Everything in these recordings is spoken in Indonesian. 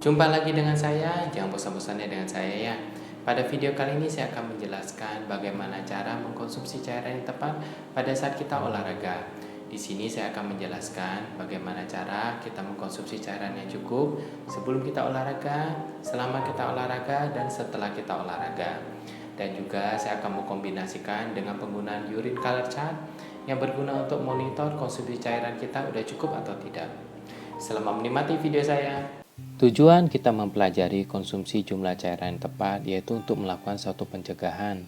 Jumpa lagi dengan saya, jangan bosan-bosannya dengan saya ya. Pada video kali ini saya akan menjelaskan bagaimana cara mengkonsumsi cairan yang tepat pada saat kita olahraga. Di sini saya akan menjelaskan bagaimana cara kita mengkonsumsi cairan yang cukup sebelum kita olahraga, selama kita olahraga, dan setelah kita olahraga. Dan juga saya akan mengkombinasikan dengan penggunaan urine color chart yang berguna untuk monitor konsumsi cairan kita udah cukup atau tidak. Selamat menikmati video saya. Tujuan kita mempelajari konsumsi jumlah cairan yang tepat yaitu untuk melakukan suatu pencegahan.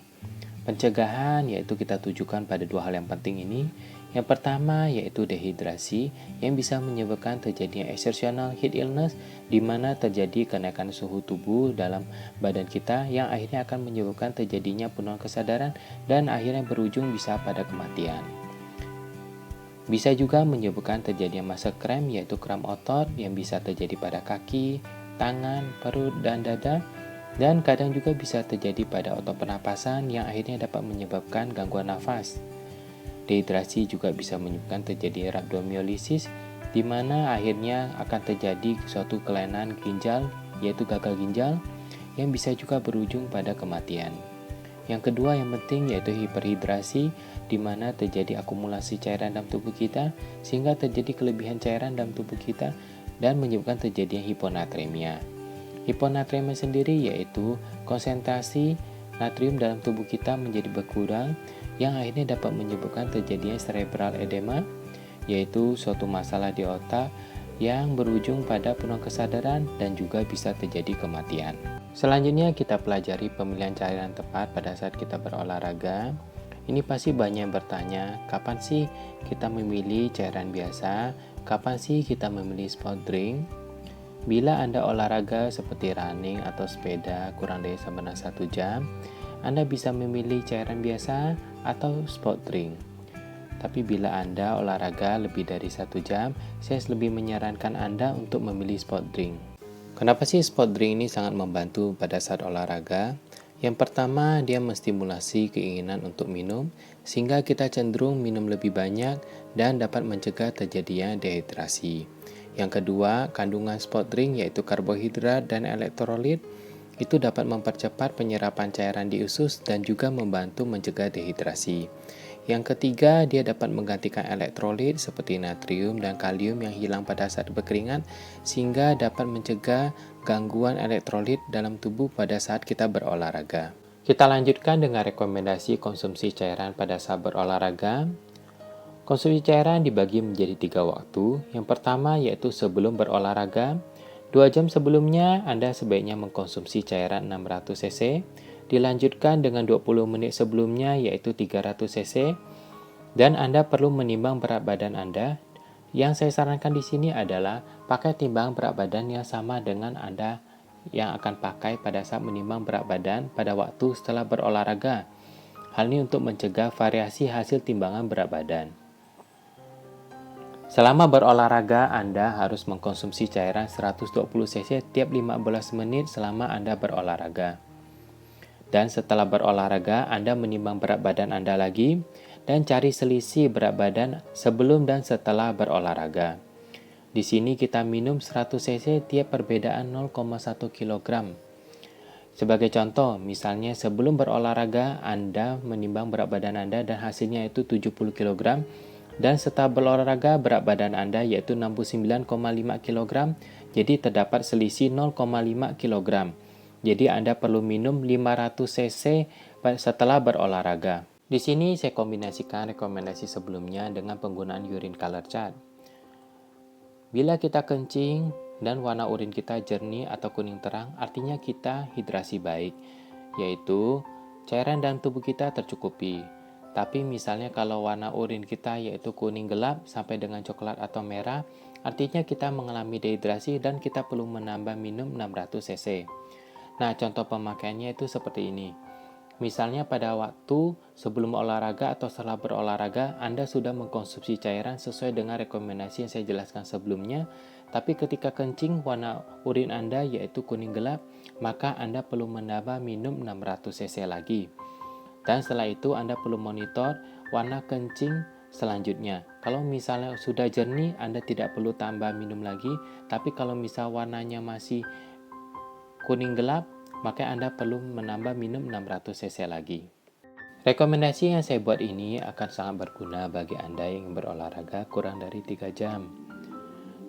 Pencegahan yaitu kita tujukan pada dua hal yang penting ini. Yang pertama yaitu dehidrasi yang bisa menyebabkan terjadinya exertional heat illness di mana terjadi kenaikan suhu tubuh dalam badan kita yang akhirnya akan menyebabkan terjadinya penurunan kesadaran dan akhirnya berujung bisa pada kematian. Bisa juga menyebabkan terjadinya masa kram yaitu kram otot yang bisa terjadi pada kaki, tangan, perut, dan dada. Dan kadang juga bisa terjadi pada otot pernapasan yang akhirnya dapat menyebabkan gangguan nafas. Dehidrasi juga bisa menyebabkan terjadi rhabdomyolysis di mana akhirnya akan terjadi suatu kelainan ginjal yaitu gagal ginjal yang bisa juga berujung pada kematian. Yang kedua yang penting yaitu hiperhidrasi di mana terjadi akumulasi cairan dalam tubuh kita sehingga terjadi kelebihan cairan dalam tubuh kita dan menyebabkan terjadinya hiponatremia. Hiponatremia sendiri yaitu konsentrasi natrium dalam tubuh kita menjadi berkurang yang akhirnya dapat menyebabkan terjadinya cerebral edema yaitu suatu masalah di otak yang berujung pada penurunan kesadaran dan juga bisa terjadi kematian. Selanjutnya kita pelajari pemilihan cairan tepat pada saat kita berolahraga. Ini pasti banyak yang bertanya, kapan sih kita memilih cairan biasa? Kapan sih kita memilih sport drink? Bila Anda olahraga seperti running atau sepeda kurang dari sampai 1 jam, Anda bisa memilih cairan biasa atau sport drink. Tapi bila Anda olahraga lebih dari 1 jam, saya lebih menyarankan Anda untuk memilih sport drink. Kenapa sih sport drink ini sangat membantu pada saat olahraga? Yang pertama, dia menstimulasi keinginan untuk minum, sehingga kita cenderung minum lebih banyak dan dapat mencegah terjadinya dehidrasi. Yang kedua, kandungan sport drink yaitu karbohidrat dan elektrolit itu dapat mempercepat penyerapan cairan di usus dan juga membantu mencegah dehidrasi. Yang ketiga, dia dapat menggantikan elektrolit seperti natrium dan kalium yang hilang pada saat berkeringat sehingga dapat mencegah gangguan elektrolit dalam tubuh pada saat kita berolahraga. Kita lanjutkan dengan rekomendasi konsumsi cairan pada saat berolahraga. Konsumsi cairan dibagi menjadi 3 waktu. Yang pertama yaitu sebelum berolahraga. 2 jam sebelumnya Anda sebaiknya mengkonsumsi cairan 600 cc. Dilanjutkan dengan 20 menit sebelumnya yaitu 300 cc dan Anda perlu menimbang berat badan Anda. Yang saya sarankan di sini adalah pakai timbang berat badan yang sama dengan Anda yang akan pakai pada saat menimbang berat badan pada waktu setelah berolahraga. Hal ini untuk mencegah variasi hasil timbangan berat badan. Selama berolahraga, Anda harus mengkonsumsi cairan 120 cc tiap 15 menit selama Anda berolahraga. Dan setelah berolahraga, Anda menimbang berat badan Anda lagi dan cari selisih berat badan sebelum dan setelah berolahraga. Di sini kita minum 100 cc tiap perbedaan 0,1 kg. Sebagai contoh, misalnya sebelum berolahraga Anda menimbang berat badan Anda dan hasilnya itu 70 kg dan setelah berolahraga berat badan Anda yaitu 69,5 kg, jadi terdapat selisih 0,5 kg. Jadi Anda perlu minum 500 cc setelah berolahraga. Di sini saya kombinasikan rekomendasi sebelumnya dengan penggunaan urine color chart. Bila kita kencing dan warna urin kita jernih atau kuning terang, artinya kita hidrasi baik, yaitu cairan dalam tubuh kita tercukupi. Tapi misalnya kalau warna urin kita yaitu kuning gelap sampai dengan coklat atau merah, artinya kita mengalami dehidrasi dan kita perlu menambah minum 600 cc. Nah, contoh pemakaiannya itu seperti ini. Misalnya pada waktu sebelum olahraga atau setelah berolahraga, Anda sudah mengkonsumsi cairan sesuai dengan rekomendasi yang saya jelaskan sebelumnya, tapi ketika kencing warna urin Anda yaitu kuning gelap, maka Anda perlu menambah minum 600 cc lagi. Dan setelah itu Anda perlu monitor warna kencing Selanjutnya, kalau misalnya sudah jernih, Anda tidak perlu tambah minum lagi. Tapi kalau misal warnanya masih kuning gelap, maka Anda perlu menambah minum 600 cc lagi. Rekomendasi yang saya buat ini akan sangat berguna bagi Anda yang berolahraga kurang dari 3 jam.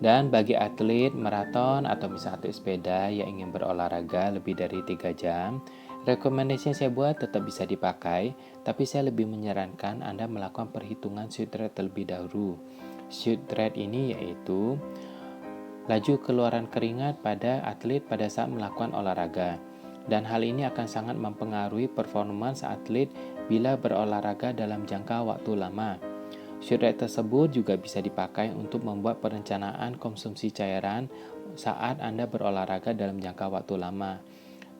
Dan bagi atlet maraton atau misalnya atlet sepeda yang ingin berolahraga lebih dari 3 jam, rekomendasi yang saya buat tetap bisa dipakai, tapi saya lebih menyarankan Anda melakukan perhitungan shoot rate terlebih dahulu. Shoot rate ini yaitu laju keluaran keringat pada atlet pada saat melakukan olahraga. Dan hal ini akan sangat mempengaruhi performance atlet bila berolahraga dalam jangka waktu lama. Shoot rate tersebut juga bisa dipakai untuk membuat perencanaan konsumsi cairan saat Anda berolahraga dalam jangka waktu lama.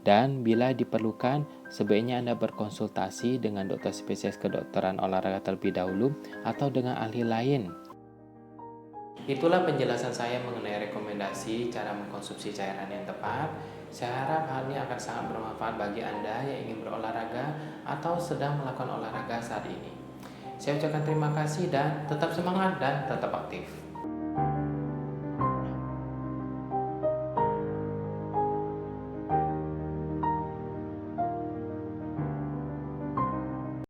Dan bila diperlukan, sebaiknya Anda berkonsultasi dengan dokter spesialis kedokteran olahraga terlebih dahulu atau dengan ahli lain. Itulah penjelasan saya mengenai rekomendasi cara mengkonsumsi cairan yang tepat. Saya harap hal ini akan sangat bermanfaat bagi Anda yang ingin berolahraga atau sedang melakukan olahraga saat ini. Saya ucapkan terima kasih dan tetap semangat dan tetap aktif.